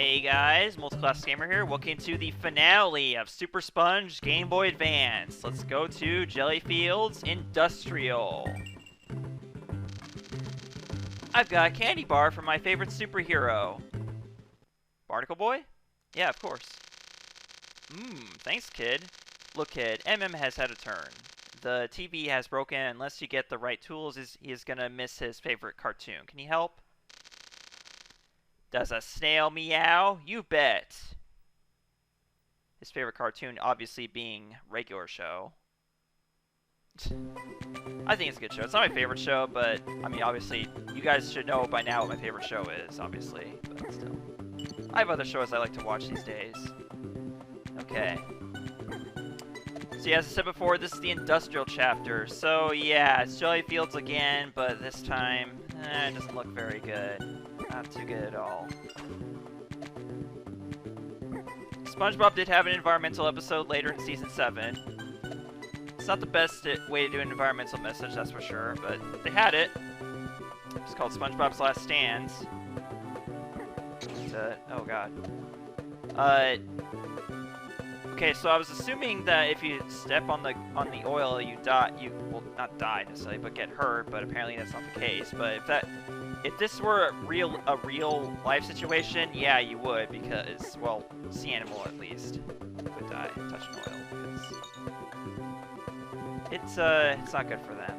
Hey guys, Multiclass Gamer here. Welcome to the finale of SuperSponge Game Boy Advance. Let's go to Jellyfield's Industrial. I've got a candy bar from my favorite superhero. Barnacle Boy? Yeah, of course. Thanks kid. Look kid, MM has had a turn. The TV has broken. Unless you get the right tools, he is gonna miss his favorite cartoon. Can you help? Does a snail meow? You bet. His favorite cartoon obviously being Regular Show. I think it's a good show. It's not my favorite show, but, I mean, obviously, you guys should know by now what my favorite show is, obviously, but still. I have other shows I like to watch these days. Okay. So yeah, as I said before, this is the Industrial chapter. So yeah, it's Jellyfields again, but this time, it doesn't look very good. Not too good at all. SpongeBob did have an environmental episode later in Season 7. It's not the best way to do an environmental message, that's for sure, but they had it. It's called SpongeBob's Last Stands. Oh god. Okay, so I was assuming that if you step on the oil, you die. You will not die necessarily, but get hurt. But apparently that's not the case. But if this were a real life situation, yeah, you would, because, well, sea animal at least would die touching oil, because it's not good for them.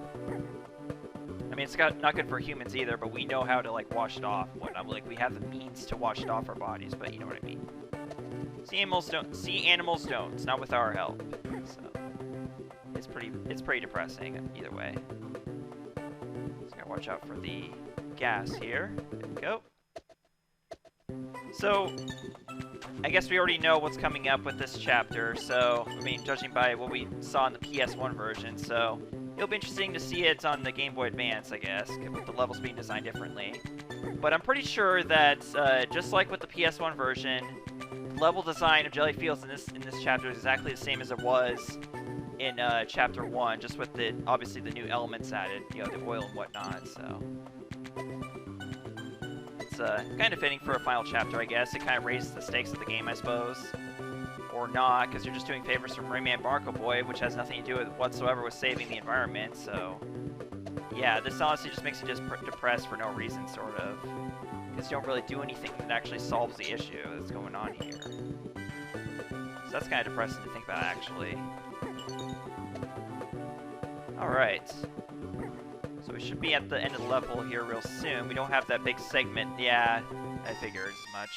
I mean, it's not good for humans either, but we know how to like wash it off and whatnot. Like we have the means to wash it off our bodies, but you know what I mean. Sea animals don't. It's not with our help. So it's pretty depressing either way. Just gotta watch out for the gas here. There we go. So I guess we already know what's coming up with this chapter. So I mean, judging by what we saw in the PS1 version, so it'll be interesting to see it on the Game Boy Advance, I guess, with the levels being designed differently. But I'm pretty sure that just like with the PS1 version, level design of Jellyfields in this chapter is exactly the same as it was in chapter 1, just with obviously the new elements added, you know, the oil and whatnot. So it's kind of fitting for a final chapter, I guess. It kind of raises the stakes of the game, I suppose, or not, because you're just doing favors from Rayman Barnacle Boy, which has nothing to do with whatsoever with saving the environment. So yeah, this honestly just makes you just depressed for no reason, sort of. Because you don't really do anything that actually solves the issue that's going on here. So that's kind of depressing to think about, actually. Alright. So we should be at the end of the level here real soon. We don't have that big segment. Yeah, I figured as much.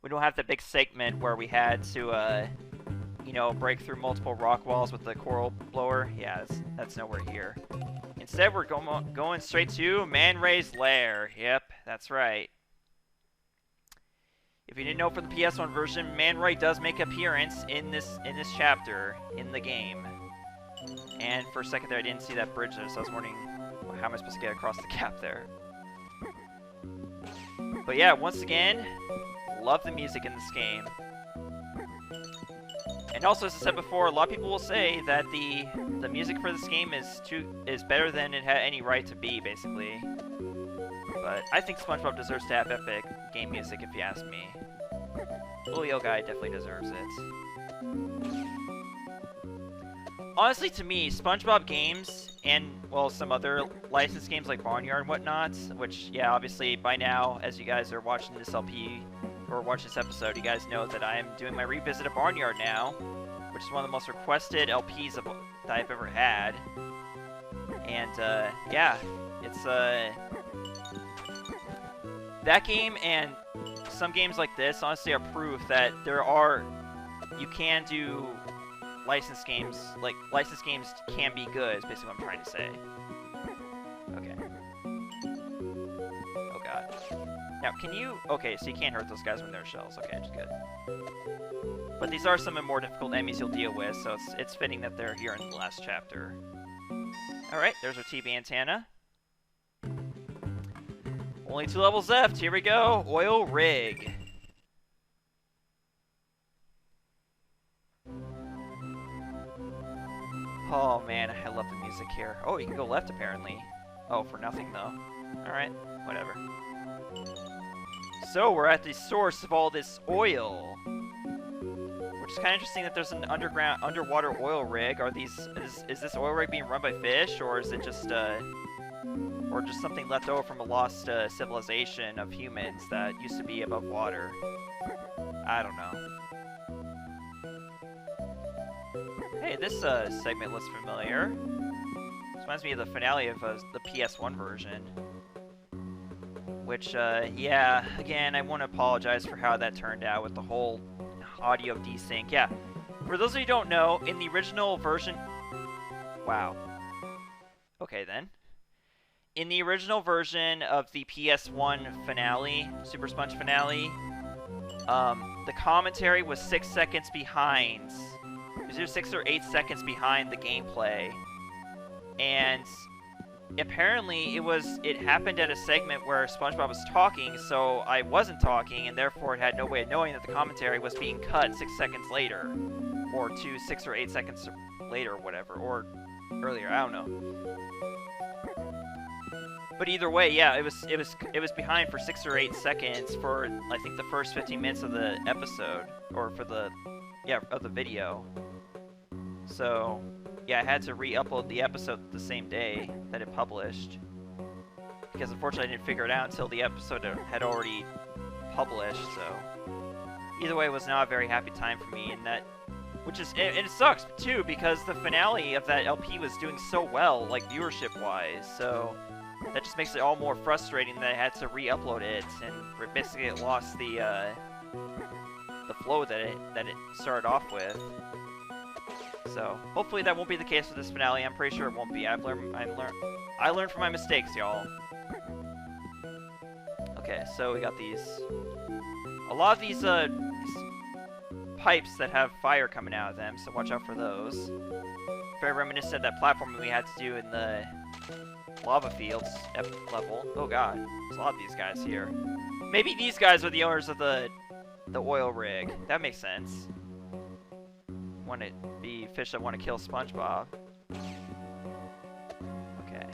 We don't have that big segment where we had to, you know, break through multiple rock walls with the coral blower. Yeah, that's nowhere here. Instead, we're going straight to Man Ray's lair. Yep, that's right. If you didn't know from the PS1 version, Man Ray does make an appearance in this chapter in the game. And for a second there, I didn't see that bridge there, so I was wondering, well, how am I supposed to get across the gap there? But yeah, once again, love the music in this game. And also, as I said before, a lot of people will say that the music for this game is better than it had any right to be, basically. But I think SpongeBob deserves to have epic game music, if you ask me. Little Yo Guy definitely deserves it. Honestly, to me, SpongeBob games and, well, some other licensed games like Barnyard and whatnot, which, yeah, obviously by now, as you guys are watching this LP or watch this episode, you guys know that I am doing my revisit of Barnyard now, which is one of the most requested LPs that I've ever had. And, yeah, it's, that game and some games like this, honestly, are proof that you can do licensed games, like, licensed games can be good, is basically what I'm trying to say. Okay. Oh god. Now, can you... Okay, so you can't hurt those guys when they're shells. Okay, just good. But these are some of the more difficult enemies you'll deal with, so it's fitting that they're here in the last chapter. Alright, there's our TV antenna. Only 2 levels left. Here we go. Oil rig. Oh, man. I love the music here. Oh, you can go left, apparently. Oh, for nothing, though. Alright. Whatever. So we're at the source of all this oil. Which is kind of interesting that there's an underwater oil rig. Is this oil rig being run by fish, or is it just something left over from a lost civilization of humans that used to be above water? I don't know. Hey, this segment looks familiar. This reminds me of the finale of the PS1 version. Which, yeah, again, I want to apologize for how that turned out with the whole audio desync. Yeah, for those of you who don't know, in the original version... Wow. Okay, then. In the original version of the PS1 finale, SuperSponge finale, the commentary was 6 seconds behind. It was either 6 or 8 seconds behind the gameplay. And apparently it happened at a segment where SpongeBob was talking, so I wasn't talking, and therefore it had no way of knowing that the commentary was being cut 6 seconds later, or 6 or 8 seconds later, or whatever, or earlier. I don't know. But either way, yeah, it was behind for 6 or 8 seconds for I think the first 15 minutes of the episode, or for the of the video. So. Yeah, I had to re-upload the episode the same day that it published. Because unfortunately I didn't figure it out until the episode had already published, so... Either way, it was not a very happy time for me, and it sucks, too, because the finale of that LP was doing so well, like, viewership-wise, so... That just makes it all more frustrating that I had to re-upload it, and basically it lost the flow that it started off with. So, hopefully that won't be the case with this finale. I'm pretty sure it won't be. I learned from my mistakes, y'all. Okay, so we got a lot of these pipes that have fire coming out of them, so watch out for those. Very reminiscent of that platform we had to do in the lava fields level. Oh god, there's a lot of these guys here. Maybe these guys are the owners of the oil rig. That makes sense. Want it be fish that want to kill SpongeBob. Okay.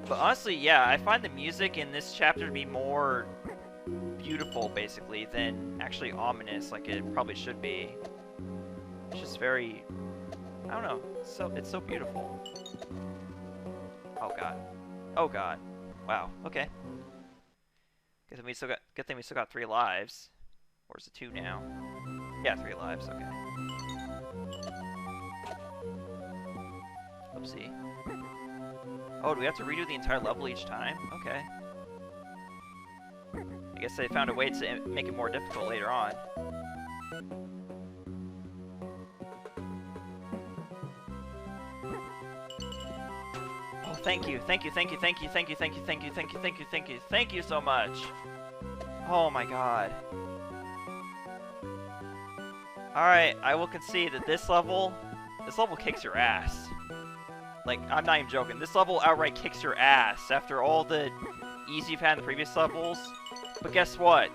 But honestly, yeah, I find the music in this chapter to be more beautiful, basically, than actually ominous, like it probably should be. It's just very... I don't know. It's so beautiful. Oh god. Oh god. Wow. Okay. Good thing we still got 3 lives. Or is it 2 now? Yeah, 3 lives, okay. Oopsie. Oh, do we have to redo the entire level each time? Okay. I guess they found a way to make it more difficult later on. Oh, thank you so much! Oh my god. Alright, I will concede that this level kicks your ass. Like, I'm not even joking. This level outright kicks your ass after all the ease you've had in the previous levels. But guess what?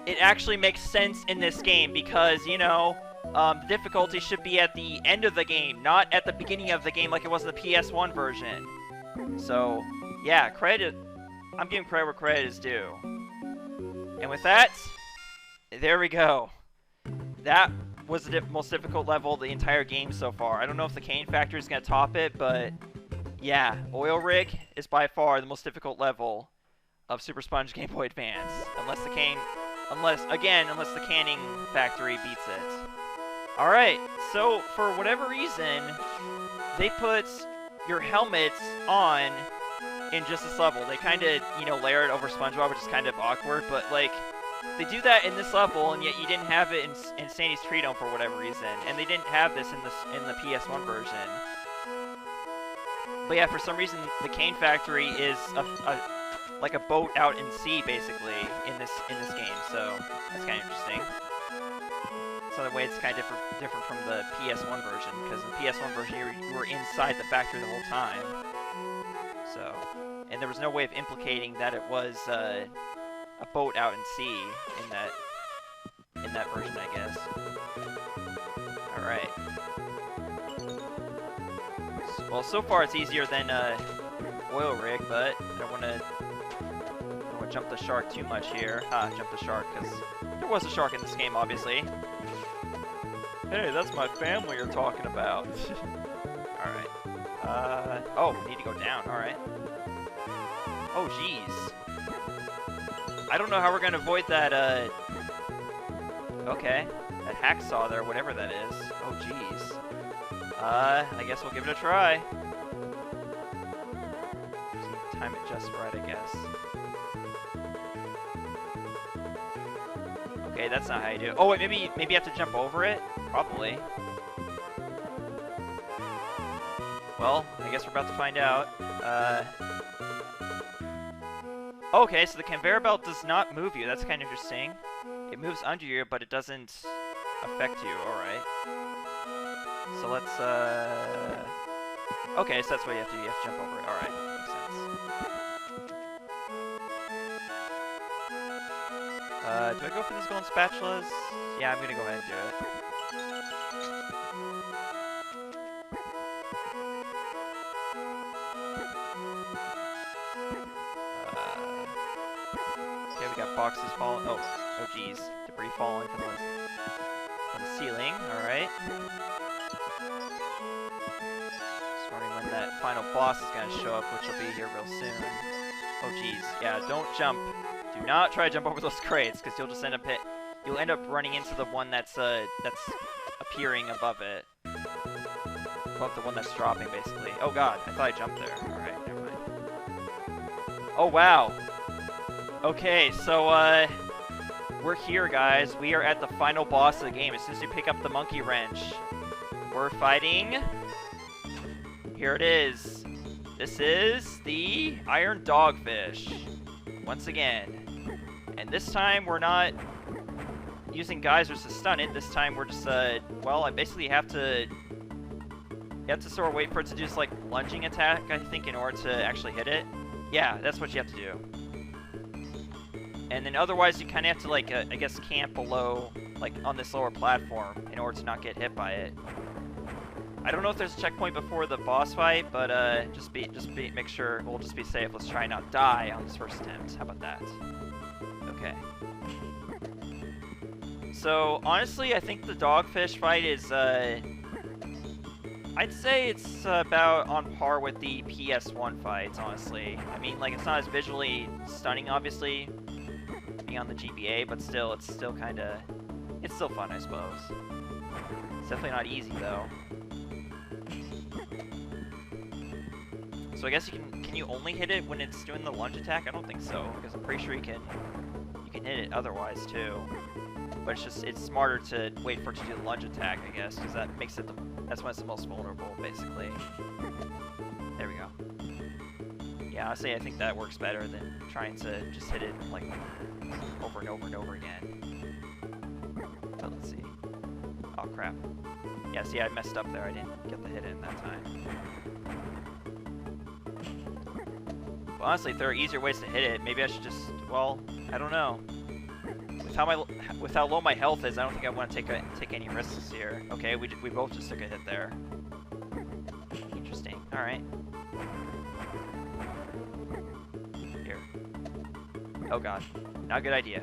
It actually makes sense in this game because, you know, the difficulty should be at the end of the game, not at the beginning of the game like it was in the PS1 version. So, yeah, I'm giving credit where credit is due. And with that, there we go. That was the most difficult level of the entire game so far. I don't know if the cane factory is going to top it, but yeah, Oil Rig is by far the most difficult level of Super Sponge Game Boy Advance. Unless the canning factory beats it. Alright, so for whatever reason, they put your helmets on in just this level. They kind of, you know, layer it over SpongeBob, which is kind of awkward, but like, they do that in this level, and yet you didn't have it in Sandy's Tree Dome for whatever reason, and they didn't have this in the PS1 version. But yeah, for some reason, the cane factory is like a boat out in sea, basically, in this game. So that's kind of interesting. So in a way, it's kind of different from the PS1 version, because in the PS1 version, you were inside the factory the whole time. So, and there was no way of implicating that it was a boat out in sea in that version, I guess. Alright. Well, so far it's easier than oil rig, but I don't want to jump the shark too much here. Jump the shark, because there was a shark in this game, obviously. Hey, that's my family you're talking about. Alright. Oh, we need to go down, alright. Oh, jeez. I don't know how we're going to avoid that, okay. That hacksaw there, whatever that is. Oh, jeez. I guess we'll give it a try. Just need to time it just right, I guess. Okay, that's not how you do it. Oh, wait, maybe you have to jump over it? Probably. Well, I guess we're about to find out. Okay, so the conveyor belt does not move you. That's kind of interesting. It moves under you, but it doesn't affect you. Alright. So let's, okay, so that's what you have to do. You have to jump over it. Alright, makes sense. Do I go for these golden spatulas? Yeah, I'm gonna go ahead and do it. Okay, we got boxes falling. Oh geez. Debris falling from the ceiling. Alright. Just wondering when that final boss is gonna show up, which will be here real soon. Oh geez. Yeah, don't jump. Do not try to jump over those crates, because you'll just end up running into the one that's appearing above it. Above the one that's dropping, basically. Oh god, I thought I jumped there. Alright, never mind. Oh wow. Okay, so we're here, guys. We are at the final boss of the game. As soon as you pick up the monkey wrench, we're fighting. Here it is. This is the Iron Dogfish. Once again. And this time we're not using geysers to stun it. This time we're just, well, I basically have to... You have to sort of wait for it to do this, like, lunging attack, I think, in order to actually hit it. Yeah, that's what you have to do. And then otherwise you kind of have to, like, I guess, camp below, like, on this lower platform in order to not get hit by it. I don't know if there's a checkpoint before the boss fight, but, make sure we'll just be safe. Let's try and not die on this first attempt. How about that? Okay. So, honestly, I think the dogfish fight is, I'd say it's about on par with the PS1 fights, honestly. I mean, like, it's not as visually stunning, obviously, being on the GBA, but still, it's still kind of... It's still fun, I suppose. It's definitely not easy, though. So I guess can you only hit it when it's doing the lunge attack? I don't think so, because I'm pretty sure you can hit it otherwise, too. But it's smarter to wait for it to do the lunge attack, I guess, because that makes it that's when it's the most vulnerable, basically. There we go. Yeah, honestly, I think that works better than trying to just hit it, like, over and over and over again. But let's see. Oh, crap. Yeah, see, I messed up there. I didn't get the hit in that time. Well, honestly, if there are easier ways to hit it, maybe I should just, well, I don't know. With how low my health is, I don't think I want to take any risks here. Okay, we both just took a hit there. Interesting. All right. Here. Oh god, not a good idea.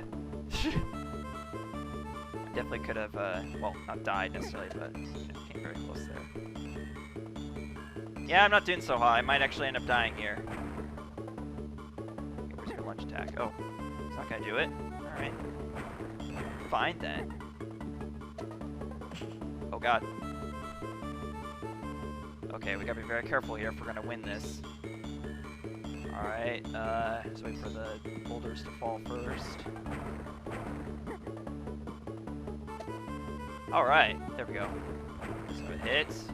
I definitely could have, well, not died necessarily, but came very close there. Yeah, I'm not doing so hot. I might actually end up dying here. Okay, where's your lunge attack? Oh, it's not gonna do it. All right. Fine then. Oh god. Okay, we gotta be very careful here if we're gonna win this. Alright, let's wait for the boulders to fall first. Alright, there we go. So it hits.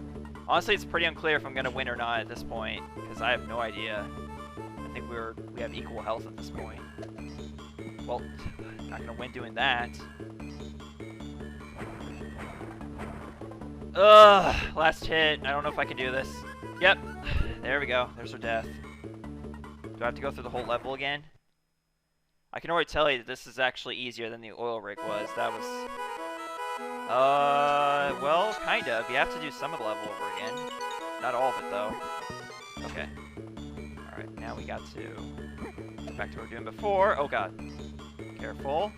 Honestly, it's pretty unclear if I'm gonna win or not at this point, because I have no idea. I think we have equal health at this point. Well, not gonna win doing that. Ugh, last hit. I don't know if I can do this. Yep, there we go. There's her death. Do I have to go through the whole level again? I can already tell you that this is actually easier than the oil rig was. That was... well, kind of. You have to do some of the level over again. Not all of it, though. Okay. Alright. got to go back to what we were doing before. Oh god. Careful.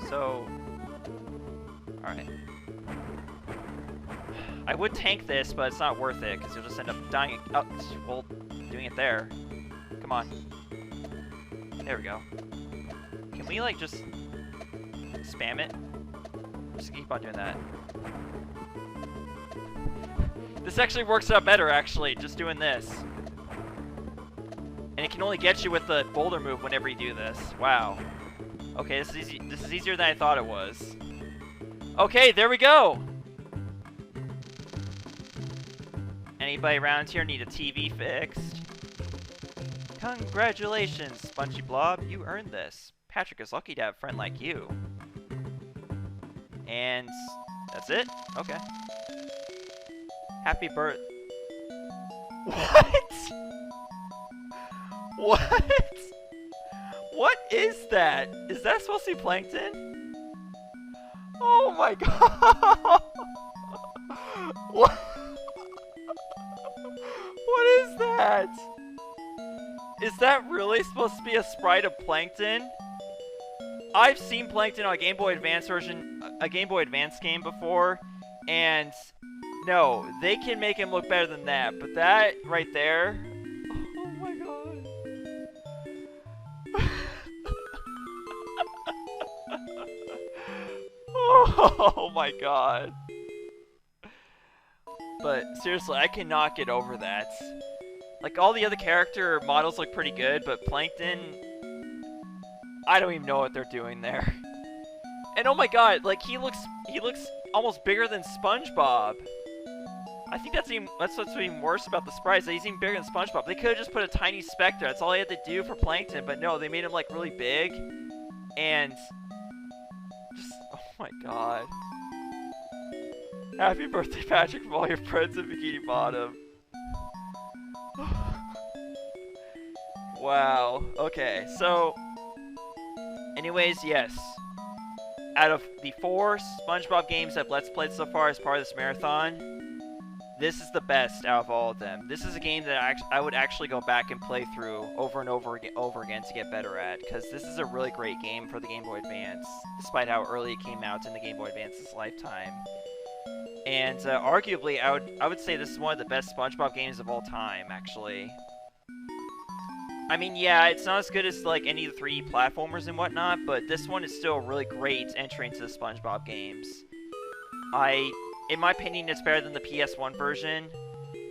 So, alright. I would tank this, but it's not worth it, because you'll just end up dying. Oh, well, doing it there. Come on. There we go. Can we, like, just spam it? Just keep on doing that. This actually works out better, actually, just doing this. And it can only get you with the boulder move whenever you do this. Wow. Okay, this is easy. This is easier than I thought it was. Okay, there we go! Anybody around here need a TV fixed? Congratulations, SpongeBob, you earned this. Patrick is lucky to have a friend like you. And that's it? Okay. Happy birth. What? What? What is that? Is that supposed to be plankton? Oh my god! What? What is that? Is that really supposed to be a sprite of plankton? I've seen plankton on a Game Boy Advance version, a Game Boy Advance game before, and no, they can make him look better than that, but that right there, oh my god. Oh my god. But seriously, I cannot get over that. Like, all the other character models look pretty good, but Plankton, I don't even know what they're doing there. And oh my god, like, he looks almost bigger than SpongeBob. I think that's what's even worse about the sprites. He's even bigger than SpongeBob. They could have just put a tiny Spectre. That's all they had to do for Plankton, but no, they made him, like, really big. And just, oh my god. Happy birthday, Patrick, from all your friends in Bikini Bottom. Wow. Okay, so anyways, yes. Out of the 4 SpongeBob games I've Let's Played so far as part of this marathon, this is the best out of all of them. This is a game that I would actually go back and play through over and over again to get better at, because this is a really great game for the Game Boy Advance, despite how early it came out in the Game Boy Advance's lifetime. And arguably, I would say this is one of the best SpongeBob games of all time, actually. I mean, yeah, it's not as good as like any of the 3D platformers and whatnot, but this one is still a really great entry into the SpongeBob games. In my opinion, it's better than the PS1 version,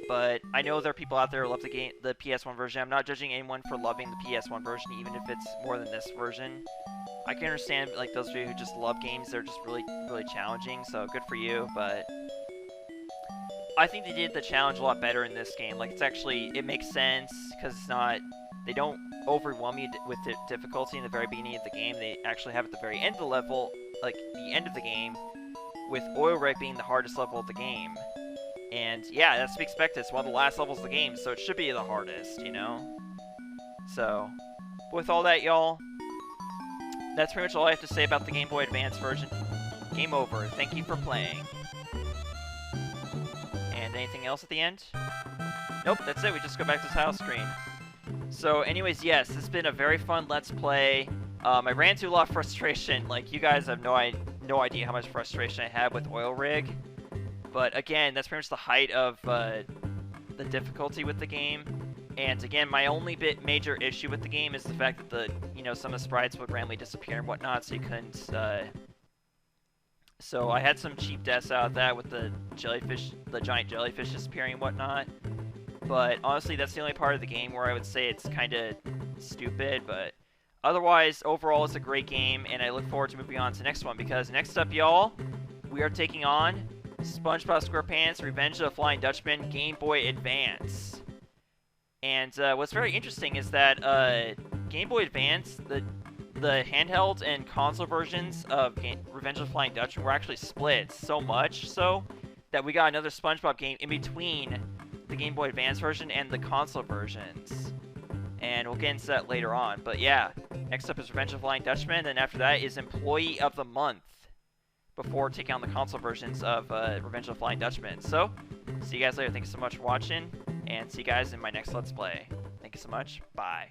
but I know there are people out there who love the PS1 version. I'm not judging anyone for loving the PS1 version, even if it's more than this version. I can understand, like, those of you who just love games that are just really, really challenging, so good for you, but I think they did the challenge a lot better in this game. Like, it makes sense, because it's not, they don't overwhelm you with the difficulty in the very beginning of the game. They actually have at the very end of the level, like, the end of the game, with Oil Rig being the hardest level of the game. And, yeah, that's to be expected. It's one of the last levels of the game, so it should be the hardest, you know? So, with all that, y'all, that's pretty much all I have to say about the Game Boy Advance version. Game over. Thank you for playing. And anything else at the end? Nope, that's it. We just go back to the title screen. So anyways, yes, this has been a very fun Let's Play. I ran into a lot of frustration. Like, you guys have no idea how much frustration I had with Oil Rig. But again, that's pretty much the height of the difficulty with the game. And again, my only major issue with the game is the fact that some of the sprites would randomly disappear and whatnot, so you couldn't, so I had some cheap deaths out of that with the giant jellyfish disappearing and whatnot. But honestly, that's the only part of the game where I would say it's kind of stupid, but otherwise, overall, it's a great game, and I look forward to moving on to the next one, because next up, y'all, we are taking on SpongeBob SquarePants Revenge of the Flying Dutchman Game Boy Advance. And what's very interesting is that Game Boy Advance, the handheld and console versions of Revenge of the Flying Dutchman were actually split so much so that we got another SpongeBob game in between the Game Boy Advance version and the console versions. And we'll get into that later on. But yeah, next up is Revenge of the Flying Dutchman, and after that is Employee of the Month, before taking on the console versions of Revenge of the Flying Dutchman. So, See you guys later. Thank you so much for watching, and see you guys in my next Let's Play. Thank you so much. Bye.